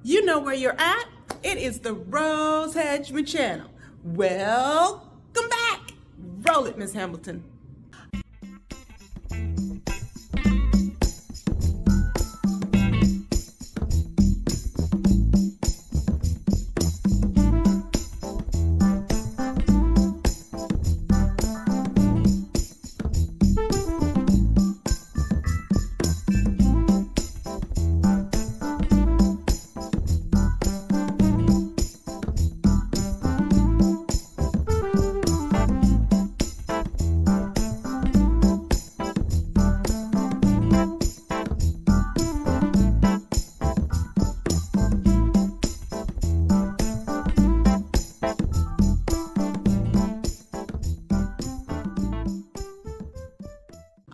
You know where you're at. It is the Rose Hedgemond channel. Welcome back. Roll it, Miss Hamilton.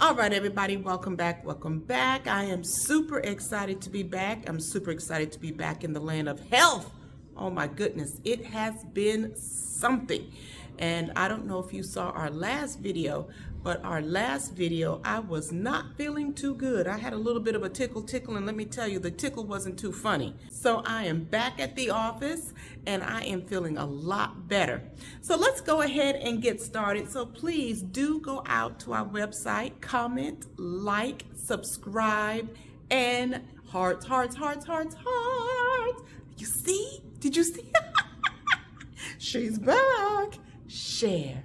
All right, everybody, welcome back. Welcome back. I am super excited to be back. I'm super excited to be back in the land of health. Oh my goodness, it has been something. And I don't know if you saw our last video, but our last video, I was not feeling too good. I had a little bit of a tickle, and let me tell you, the tickle wasn't too funny. So I am back at the office and I am feeling a lot better. So let's go ahead and get started. So please do go out to our website, comment, like, subscribe, and hearts. You see? Did you see? She's back. Share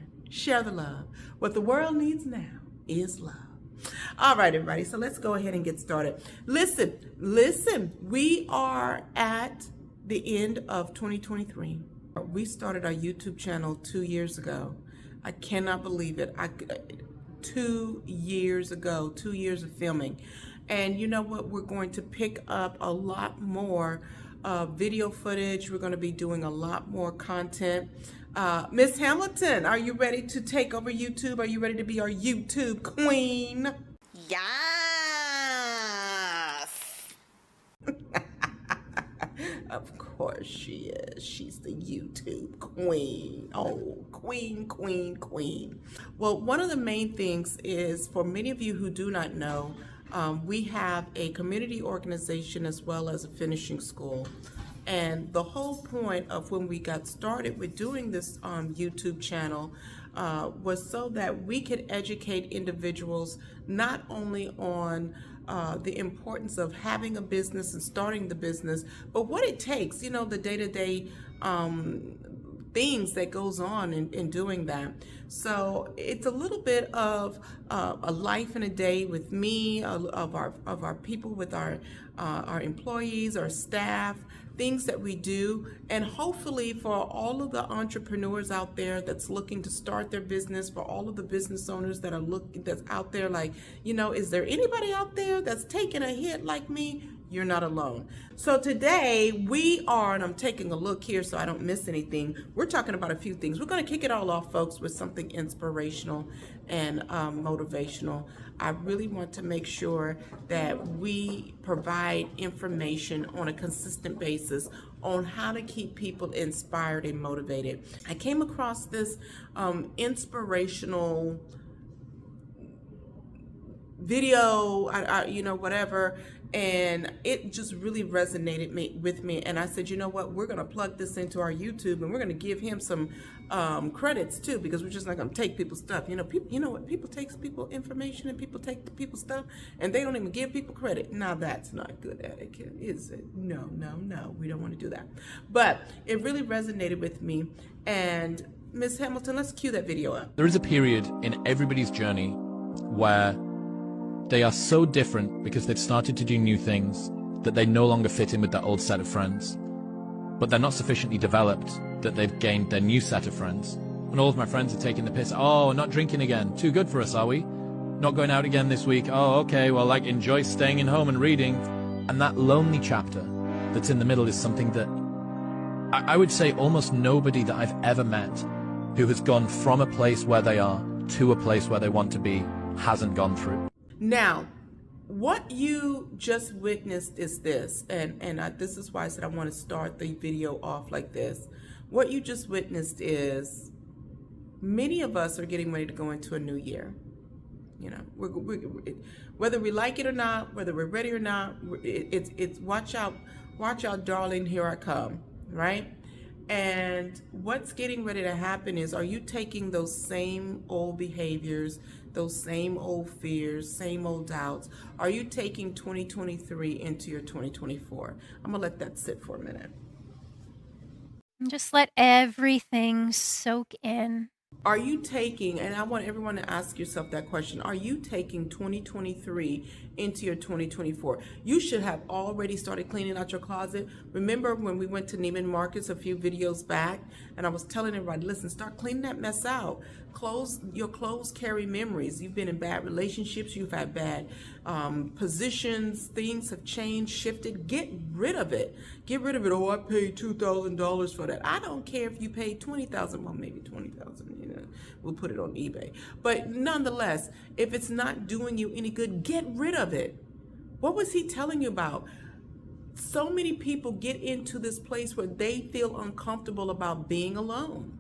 the love. What the world needs now is love. All right, everybody, so let's go ahead and get started. Listen, we are at the end of 2023. We started our YouTube channel 2 years ago. I cannot believe it. 2 years ago, 2 years of filming. And you know what? We're going to pick up a lot more video footage. We're going to be doing a lot more content. Miss Hamilton, are you ready to take over YouTube? Are you ready to be our YouTube queen? Yes. Of course she is. She's the YouTube queen. Oh, queen. Well, one of the main things is, for many of you who do not know, we have a community organization as well as a finishing school. And the whole point of when we got started with doing this YouTube channel was so that we could educate individuals not only on the importance of having a business and starting the business, but what it takes, you know, the day-to-day things that goes on in doing that. So it's a little bit of a life and a day with me, of our people, with our employees, our staff, things that we do, and hopefully for all of the entrepreneurs out there that's looking to start their business, for all of the business owners that are that's out there, like, you know, is there anybody out there that's taking a hit like me? You're not alone. So today we are, and I'm taking a look here so I don't miss anything, we're talking about a few things. We're going to kick it all off, folks, with something inspirational and motivational. I really want to make sure that we provide information on a consistent basis on how to keep people inspired and motivated. I came across this inspirational video, you know, whatever, and it just really resonated with me. And I said, you know what, we're going to plug this into our YouTube, and we're going to give him some credits too, because we're just not going to take people's stuff. You know, people, you know what, people take people information and people take people's stuff and they don't even give people credit. Now that's not good etiquette, is it? No, we don't want to do that. But it really resonated with me. And Miss Hamilton, let's cue that video up. There is a period in everybody's journey where they are so different because they've started to do new things that they no longer fit in with their old set of friends. But they're not sufficiently developed that they've gained their new set of friends. And all of my friends are taking the piss. Oh, not drinking again. Too good for us, are we? Not going out again this week. Oh, okay, well, like, enjoy staying in home and reading. And that lonely chapter that's in the middle is something that I would say almost nobody that I've ever met who has gone from a place where they are to a place where they want to be hasn't gone through. Now, what you just witnessed is this, and this is why I said I want to start the video off like this. What you just witnessed is many of us are getting ready to go into a new year. You know, we're whether we like it or not, whether we're ready or not, it's watch out Watch out, darling, here I come, right? And what's getting ready to happen is, are you taking those same old behaviors, those same old fears, same old doubts? Are you taking 2023 into your 2024? I'm gonna let that sit for a minute. And just let everything soak in. Are you taking, and I want everyone to ask yourself that question, are you taking 2023 into your 2024? You should have already started cleaning out your closet. Remember when we went to Neiman Marcus a few videos back, and I was telling everybody, listen, start cleaning that mess out. Your clothes carry memories. You've been in bad relationships, you've had bad positions, things have changed, shifted. Get rid of it. Get rid of it. Oh, I paid $2,000 for that. I don't care if you paid $20,000, well, maybe $20,000, you know, we'll put it on eBay. But nonetheless, if it's not doing you any good, get rid of it. What was he telling you about? So many people get into this place where they feel uncomfortable about being alone.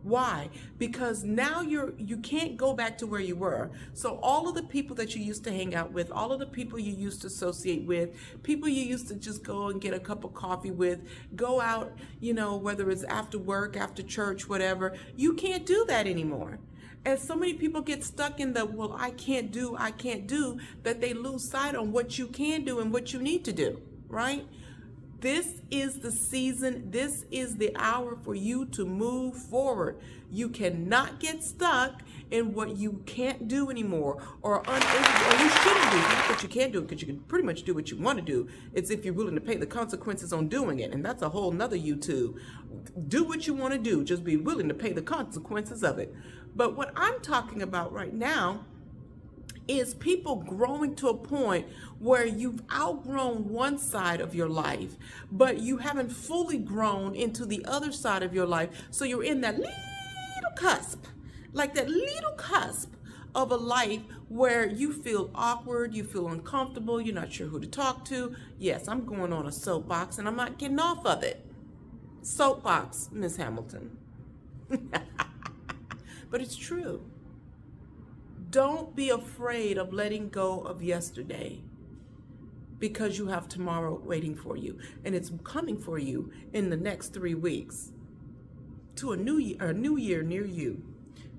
Why? Because now you can't go back to where you were. So all of the people that you used to hang out with, all of the people you used to associate with, people you used to just go and get a cup of coffee with, go out, you know, whether it's after work, after church, whatever, you can't do that anymore. And so many people get stuck in the, well, I can't do, that they lose sight on what you can do and what you need to do, right? This is the season, this is the hour for you to move forward. You cannot get stuck in what you can't do anymore, or unable, or you shouldn't do. Not that you can't do it, because you can pretty much do what you want to do. It's if you're willing to pay the consequences on doing it, and that's a whole nother YouTube. Do what you want to do, just be willing to pay the consequences of it. But what I'm talking about right now is people growing to a point where you've outgrown one side of your life, but you haven't fully grown into the other side of your life. So you're in that little cusp, like that little cusp of a life where you feel awkward, you feel uncomfortable, you're not sure who to talk to. Yes, I'm going on a soapbox and I'm not getting off of it. Soapbox, Miss Hamilton. But it's true. Don't be afraid of letting go of yesterday, because you have tomorrow waiting for you, and it's coming for you in the next 3 weeks to a new year near you,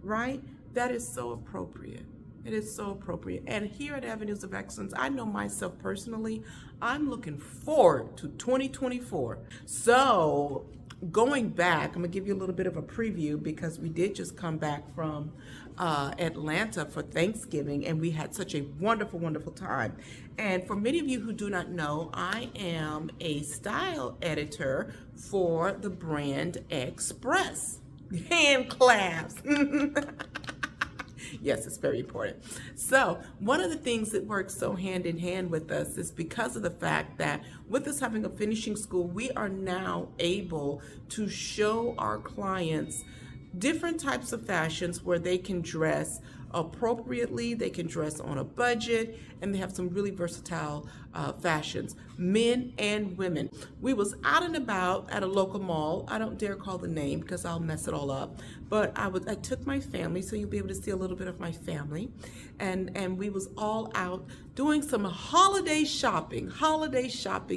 right? That is so appropriate. It is so appropriate. And here at Avenues of Excellence, I know myself personally, I'm looking forward to 2024. So going back, I'm gonna give you a little bit of a preview, because we did just come back from Atlanta for Thanksgiving, and we had such a wonderful, wonderful time. And for many of you who do not know, I am a style editor for the brand Express. Hand claps. Yes, it's very important. So one of the things that works so hand in hand with us is because of the fact that with us having a finishing school, we are now able to show our clients different types of fashions where they can dress appropriately, they can dress on a budget, and they have some really versatile fashions, men and women. We was out and about at a local mall. I don't dare call the name because I'll mess it all up, but I took my family, so you'll be able to see a little bit of my family, and we was all out doing some holiday shopping.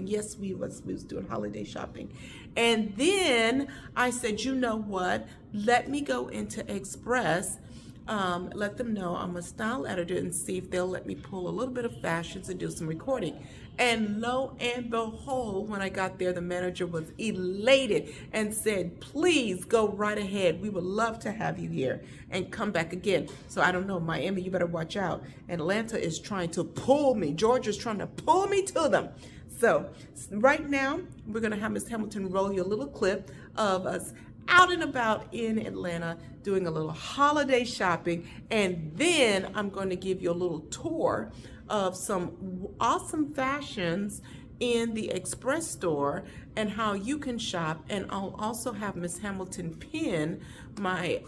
Yes, we was doing holiday shopping. And then I said, you know what, let me go into Express, let them know I'm a style editor, and see if they'll let me pull a little bit of fashions and do some recording. And lo and behold, when I got there, the manager was elated and said, please go right ahead. We would love to have you here and come back again. So I don't know, Miami, you better watch out. Atlanta is trying to pull me. Georgia's trying to pull me to them. So right now, we're going to have Miss Hamilton roll you a little clip of us out and about in Atlanta doing a little holiday shopping, and then I'm going to give you a little tour of some awesome fashions in the Express store and how you can shop. And I'll also have Miss Hamilton pin my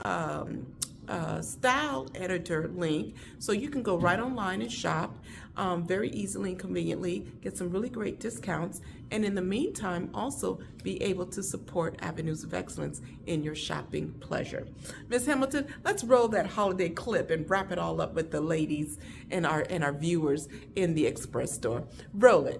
style editor link, so you can go right online and shop very easily and conveniently, get some really great discounts, and in the meantime also be able to support Avenues of Excellence in your shopping pleasure. Miss Hamilton, let's roll that holiday clip and wrap it all up with the ladies and our viewers in the Express store. Roll it.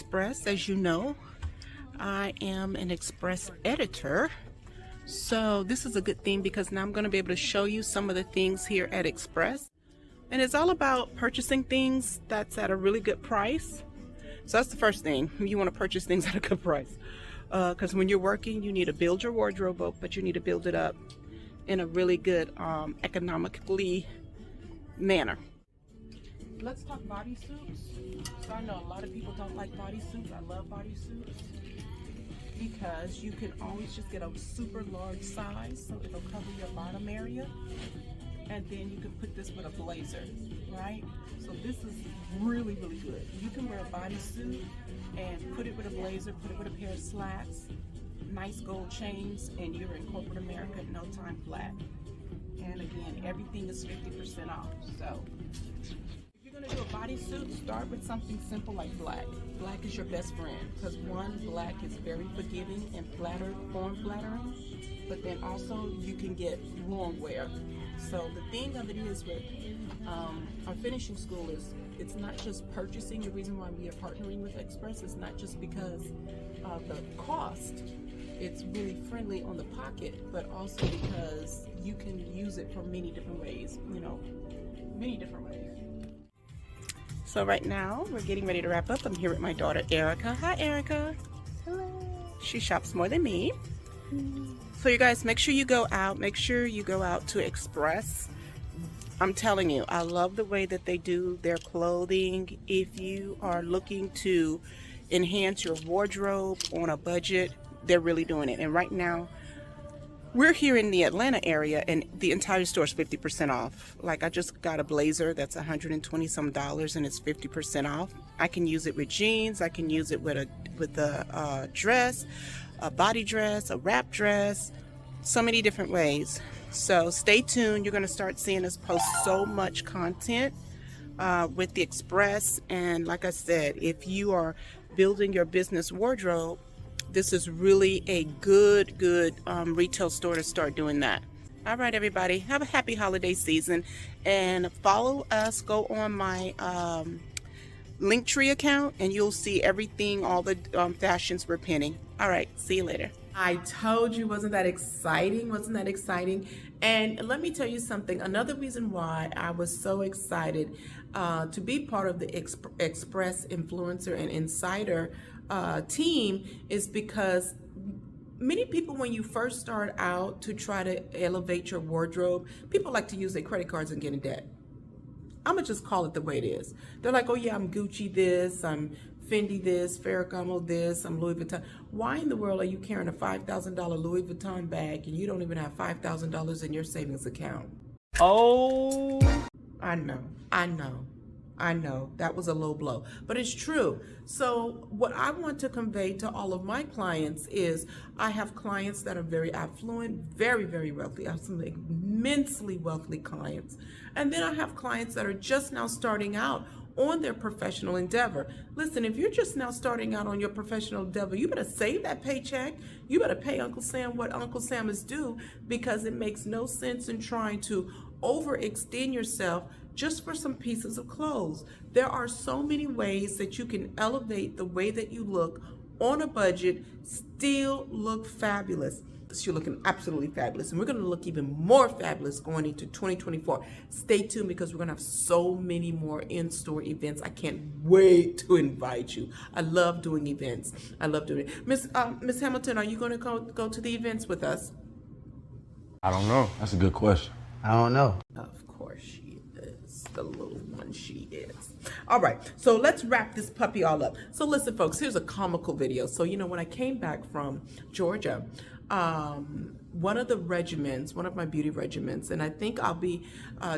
Express. As you know, I am an Express editor. So this is a good thing because now I'm going to be able to show you some of the things here at Express. And it's all about purchasing things that's at a really good price. So that's the first thing. You want to purchase things at a good price. Because when you're working, you need to build your wardrobe up, but you need to build it up in a really good economically manner. Let's talk bodysuits. So I know a lot of people don't like bodysuits. I love bodysuits because you can always just get a super large size, so it'll cover your bottom area. And then you can put this with a blazer, right? So this is really, really good. You can wear a bodysuit and put it with a blazer, put it with a pair of slacks, nice gold chains, and you're in corporate America in no time flat. And again, everything is 50% off. So if you're gonna do a bodysuit, start with something simple like black. Black is your best friend because one, black is very forgiving and form flattering, but then also you can get long wear. So the thing of it is with our finishing school is it's not just purchasing. The reason why we are partnering with Express is not just because of the cost. It's really friendly on the pocket, but also because you can use it for many different ways, many different ways. So right now we're getting ready to wrap up. I'm here with my daughter Erica. Hi Erica. Hello. She shops more than me. So you guys, make sure you go out to Express. I'm telling you, I love the way that they do their clothing. If you are looking to enhance your wardrobe on a budget, they're really doing it. And right now, we're here in the Atlanta area and the entire store is 50% off. Like I just got a blazer that's $120 some and it's 50% off. I can use it with jeans. I can use it with a dress, a body dress, a wrap dress, so many different ways. So stay tuned. You're going to start seeing us post so much content with the Express. And like I said, if you are building your business wardrobe, this is really a good retail store to start doing that. All right, everybody, have a happy holiday season and follow us. Go on my Linktree account and you'll see everything, all the fashions we're pinning. All right, see you later. I told you, wasn't that exciting? Wasn't that exciting? And let me tell you something. Another reason why I was so excited to be part of the Express Influencer and Insider team is because many people, when you first start out to try to elevate your wardrobe, people like to use their credit cards and get in debt. I'm gonna just call it the way it is. They're like, oh yeah, I'm Gucci this, I'm Fendi this, Ferragamo this, I'm Louis Vuitton. Why in the world are you carrying a $5,000 Louis Vuitton bag and you don't even have $5,000 in your savings account? Oh, I know, that was a low blow, but it's true. So what I want to convey to all of my clients is I have clients that are very affluent, very, very wealthy. I have some immensely wealthy clients. And then I have clients that are just now starting out on their professional endeavor. Listen, if you're just now starting out on your professional endeavor, you better save that paycheck. You better pay Uncle Sam what Uncle Sam is due, because it makes no sense in trying to overextend yourself just for some pieces of clothes. There are so many ways that you can elevate the way that you look on a budget, still look fabulous. You're looking absolutely fabulous, and we're going to look even more fabulous going into 2024. Stay tuned because we're going to have so many more in-store events. I can't wait to invite you. I love doing events. I love doing it. Miss Hamilton, are you going to go to the events with us? I don't know. That's a good question. I don't know. Of course she is. The little one she is. All right, so let's wrap this puppy all up. So listen, folks, here's a comical video. So, when I came back from Georgia, one of the regimens, one of my beauty regimens, and I think I'll be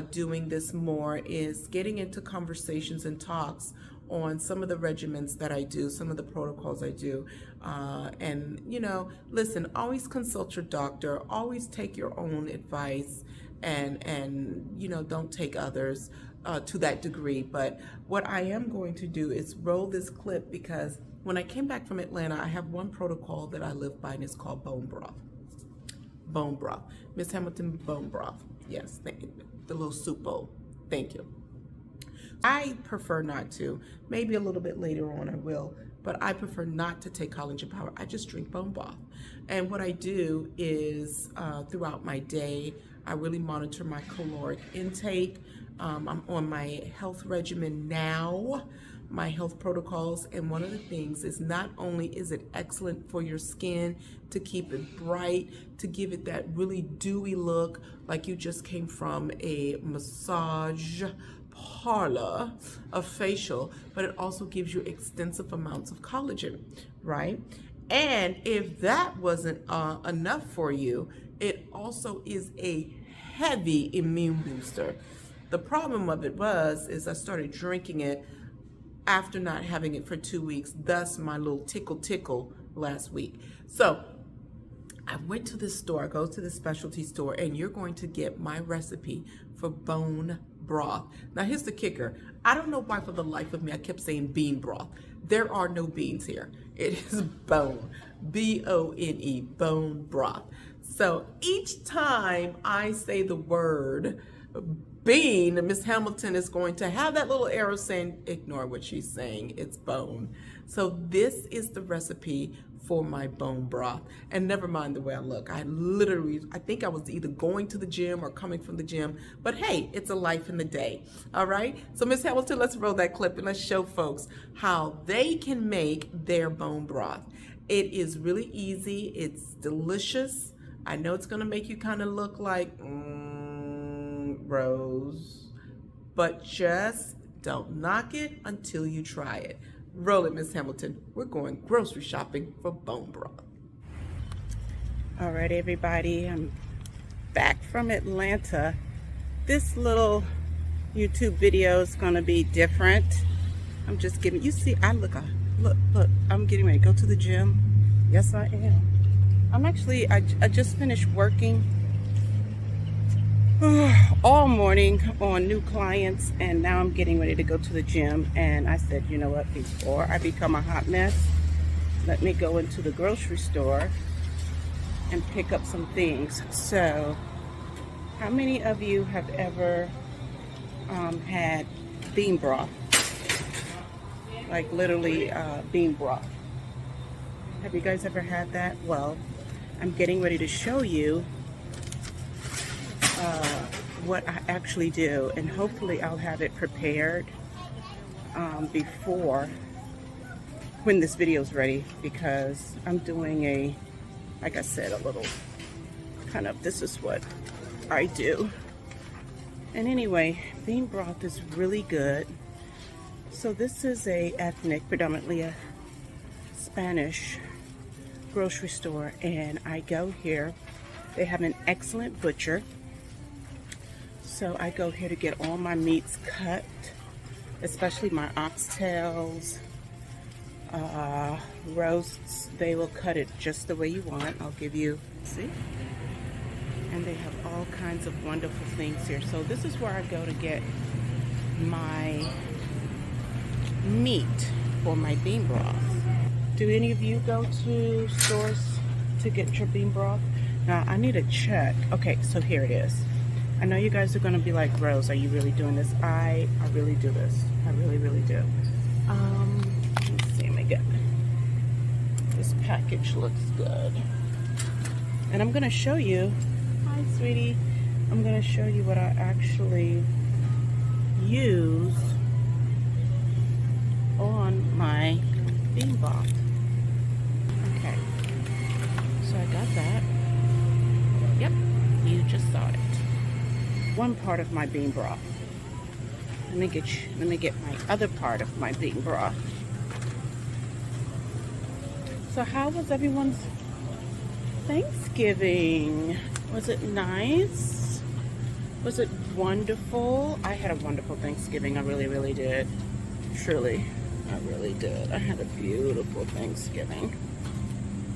doing this more, is getting into conversations and talks on some of the regimens that I do, some of the protocols I do. And, listen, always consult your doctor, always take your own advice, and don't take others to that degree. But what I am going to do is roll this clip, because when I came back from Atlanta, I have one protocol that I live by, and it's called bone broth. Bone broth. Miss Hamilton, bone broth. Yes, thank you. The little soup bowl. Thank you. I prefer not to. Maybe a little bit later on I will. but I prefer not to take collagen powder. I just drink bone broth. And what I do is throughout my day, I really monitor my caloric intake. I'm on my health regimen now, my health protocols, and one of the things is not only is it excellent for your skin to keep it bright, to give it that really dewy look like you just came from a massage parlor, a facial, but it also gives you extensive amounts of collagen, right? And if that wasn't enough for you, it also is a heavy immune booster. The problem of it is I started drinking it after not having it for 2 weeks, thus my little tickle last week. So I went to this store, I go to the specialty store, and you're going to get my recipe for bone broth. Now here's the kicker. I don't know why for the life of me I kept saying bean broth. There are no beans here. It is bone, B-O-N-E, bone broth. So each time I say the word bean, Miss Hamilton is going to have that little arrow saying, ignore what she's saying, it's bone. So this is the recipe for my bone broth. And never mind the way I look. I think I was either going to the gym or coming from the gym, but hey, it's a life in the day, all right? So Miss Hamilton, let's roll that clip and let's show folks how they can make their bone broth. It is really easy, it's delicious. I know it's gonna make you kind of look like, Rose, but just don't knock it until you try it. Roll it, Miss Hamilton. We're going grocery shopping for bone broth. All right, everybody, I'm back from Atlanta. This little YouTube video is gonna be different. I'm just giving, you see, look, I'm getting ready to go to the gym. Yes, I am. I just finished working all morning on new clients, and now I'm getting ready to go to the gym. And I said, you know what, before I become a hot mess, let me go into the grocery store and pick up some things. So how many of you have ever had bean broth? Like literally bean broth. Have you guys ever had that? Well, I'm getting ready to show you what I actually do, and hopefully I'll have it prepared before when this video is ready, because I'm doing like I said, a little kind of, this is what I do. And anyway, bean broth is really good. So this is a ethnic, predominantly a Spanish grocery store, and I go here. They have an excellent butcher. So I go here to get all my meats cut, especially my oxtails, roasts. They will cut it just the way you want. I'll give you, see? And they have all kinds of wonderful things here. So this is where I go to get my meat for my bean broth. Do any of you go to stores to get your bean broth? Now I need to check. Okay, so here it is. I know you guys are going to be like, Rose, are you really doing this? I really do this. I really, really do. Let's see, let me get this package looks good. And I'm going to show you, hi sweetie, I'm going to show you what I actually use on my bean broth. Okay, so I got that. Yep, you just saw it. One part of my bean broth. Let me get my other part of my bean broth. So how was everyone's Thanksgiving? Was it nice? Was it wonderful? I had a wonderful Thanksgiving. I really, really did. Truly, I really did. I had a beautiful Thanksgiving.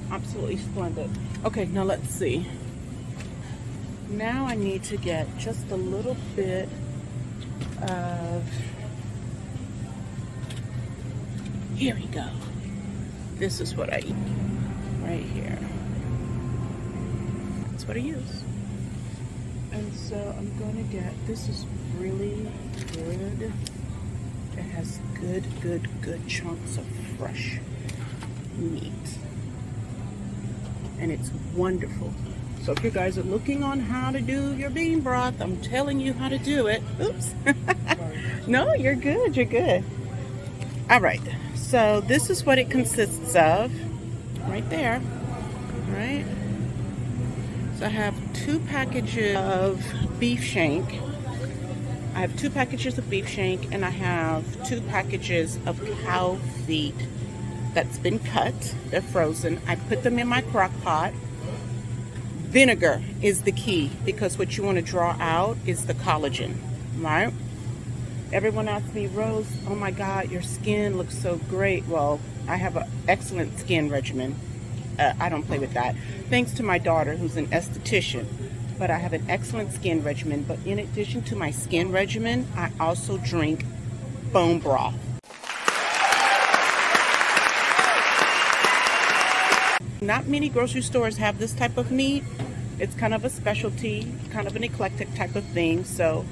Absolutely splendid. Okay, now let's see. Now I need to get just a little bit of, here we go. This is what I eat right here. That's what I use. And so I'm going to get, this is really good. It has good chunks of fresh meat. And it's wonderful. So if you guys are looking on how to do your bean broth, I'm telling you how to do it. Oops. No, you're good. You're good. All right. So this is what it consists of right there. All right. So I have 2 packages of beef shank. I have 2 packages of beef shank, and I have 2 packages of cow feet that's been cut. They're frozen. I put them in my crock pot. Vinegar is the key, because what you want to draw out is the collagen, right? Everyone asks me, Rose, oh my God, your skin looks so great. Well, I have an excellent skin regimen. I don't play with that. Thanks to my daughter, who's an esthetician. But I have an excellent skin regimen. But in addition to my skin regimen, I also drink bone broth. Not many grocery stores have this type of meat. It's kind of a specialty, kind of an eclectic type of thing. So,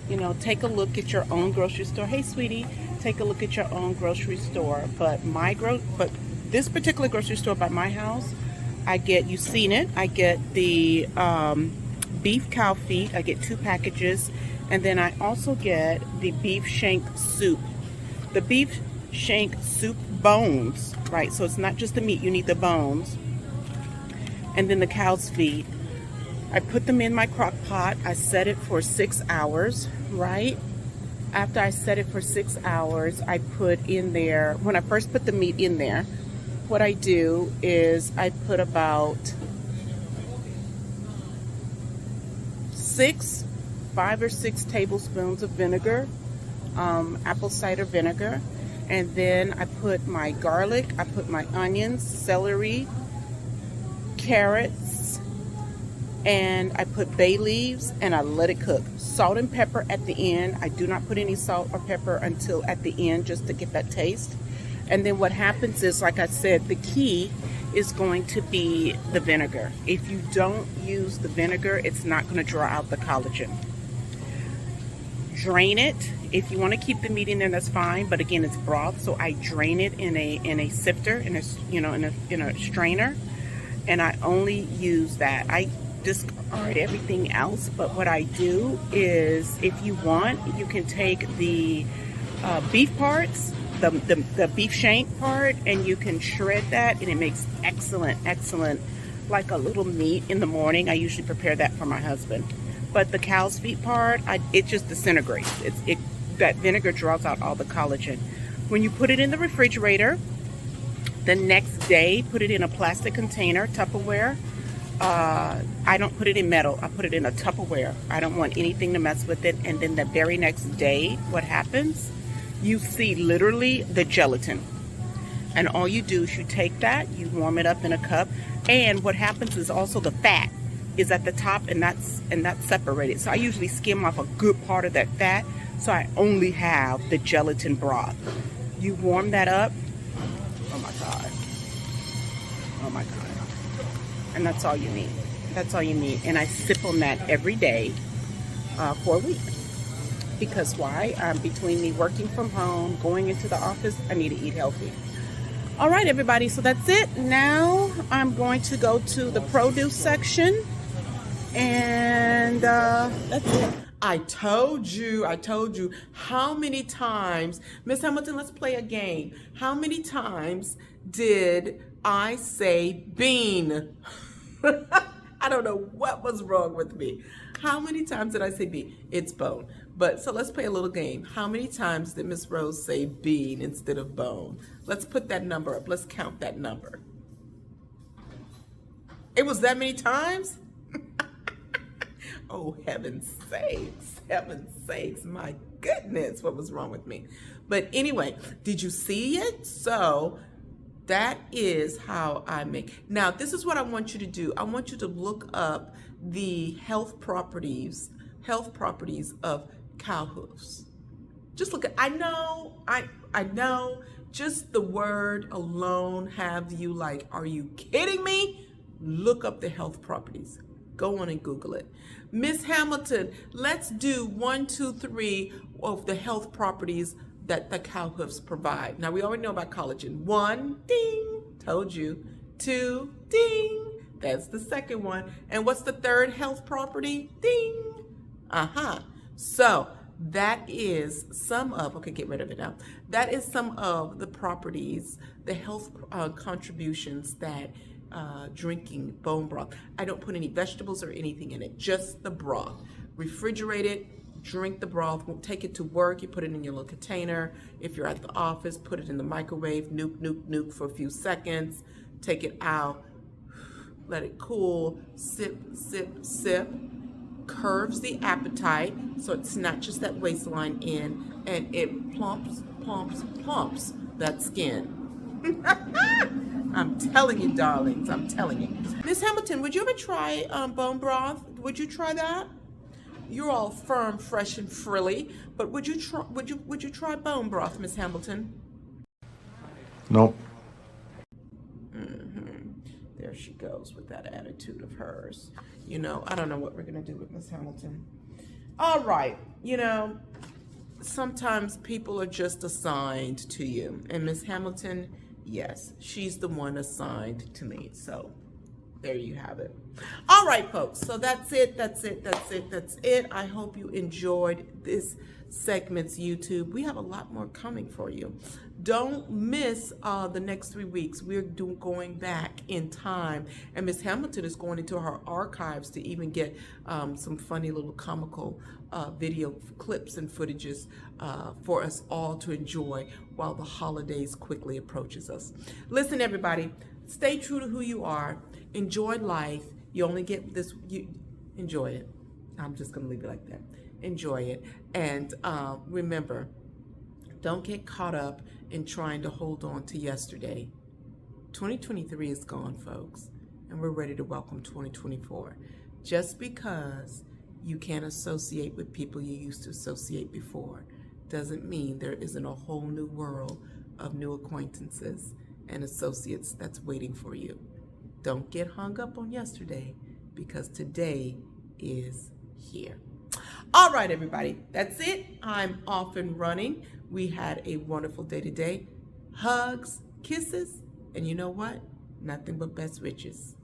you know, take a look at your own grocery store. Hey, sweetie, take a look at your own grocery store. But this particular grocery store by my house, I get, you've seen it, I get the beef cow feet. I get 2 packages. And then I also get the beef shank soup. The beef shank soup bones, right? So it's not just the meat, you need the bones. And then the cow's feet. I put them in my crock pot. I set it for 6 hours, right? After I set it for 6 hours, I put in there, when I first put the meat in there, what I do is I put about 5 or 6 tablespoons of vinegar, apple cider vinegar. And then I put my garlic, I put my onions, celery, carrots, and I put bay leaves, and I let it cook. Salt and pepper at the end. I do not put any salt or pepper until at the end, just to get that taste. And then what happens is, like I said, the key is going to be the vinegar. If you don't use the vinegar, it's not going to draw out the collagen. Drain it. If you want to keep the meat in there, that's fine. But again, it's broth, so I drain it in a sifter, in a strainer, and I only use that. I discard everything else. But what I do is, if you want, you can take the beef parts, the beef shank part, and you can shred that, and it makes excellent, like a little meat in the morning. I usually prepare that for my husband. But the cow's feet part, it just disintegrates. That vinegar draws out all the collagen. When you put it in the refrigerator, the next day, put it in a plastic container, Tupperware. I don't put it in metal. I put it in a Tupperware. I don't want anything to mess with it. And then the very next day, what happens? You see literally the gelatin. And all you do is you take that, you warm it up in a cup. And what happens is also the fat is at the top, and that's separated. So I usually skim off a good part of that fat, so I only have the gelatin broth. You warm that up. Oh my God. Oh my God. And that's all you need. That's all you need. And I sip on that every day for a week. Because why? Between me working from home, going into the office, I need to eat healthy. All right, everybody. So that's it. Now I'm going to go to the produce section. And that's it. I told you. How many times, Miss Hamilton, let's play a game. How many times did I say bean? I don't know what was wrong with me. How many times did I say bean? It's bone. But so let's play a little game. How many times did Miss Rose say bean instead of bone? Let's put that number up. Let's count that number. It was that many times? Oh, heaven's sakes, my goodness, what was wrong with me? But anyway, did you see it? So that is how I make. Now, this is what I want you to do. I want you to look up the health properties of cow hoofs. Just look at, I know, just the word alone have you like, are you kidding me? Look up the health properties. Go on and Google it. Miss Hamilton, let's do 1, 2, 3 of the health properties that the cow hoofs provide. Now, we already know about collagen. 1, ding. Told you. 2, ding. That's the second one. And what's the third health property? Ding. So that is some of, okay, get rid of it now. That is some of the properties, the health contributions that drinking bone broth. I don't put any vegetables or anything in it, just the broth. Refrigerate it, drink the broth, take it to work, you put it in your little container. If you're at the office, put it in the microwave, nuke for a few seconds, take it out, let it cool, sip, curves the appetite, so it snatches that waistline in, and it plumps that skin. I'm telling you, darlings, I'm telling you. Miss Hamilton, would you ever try bone broth? Would you try that? You're all firm, fresh, and frilly, but would you try bone broth, Miss Hamilton? Nope. There she goes with that attitude of hers. You know, I don't know what we're gonna do with Miss Hamilton. All right, you know, sometimes people are just assigned to you, and Miss Hamilton, yes, she's the one assigned to me. So there you have it. All right, folks. So that's it. I hope you enjoyed this segment's YouTube. We have a lot more coming for you. Don't miss the next 3 weeks. We're going back in time, and Miss Hamilton is going into her archives to even get some funny little comical video clips and footages for us all to enjoy while the holidays quickly approaches us. Listen, everybody, stay true to who you are. Enjoy life. You only get this. You enjoy it. I'm just going to leave it like that. Enjoy it. And remember, don't get caught up in trying to hold on to yesterday. 2023 is gone, folks, and we're ready to welcome 2024. Just because you can't associate with people you used to associate before doesn't mean there isn't a whole new world of new acquaintances and associates that's waiting for you. Don't get hung up on yesterday, because today is here. All right, everybody, that's it. I'm off and running. We had a wonderful day today. Hugs, kisses, and you know what? Nothing but best wishes.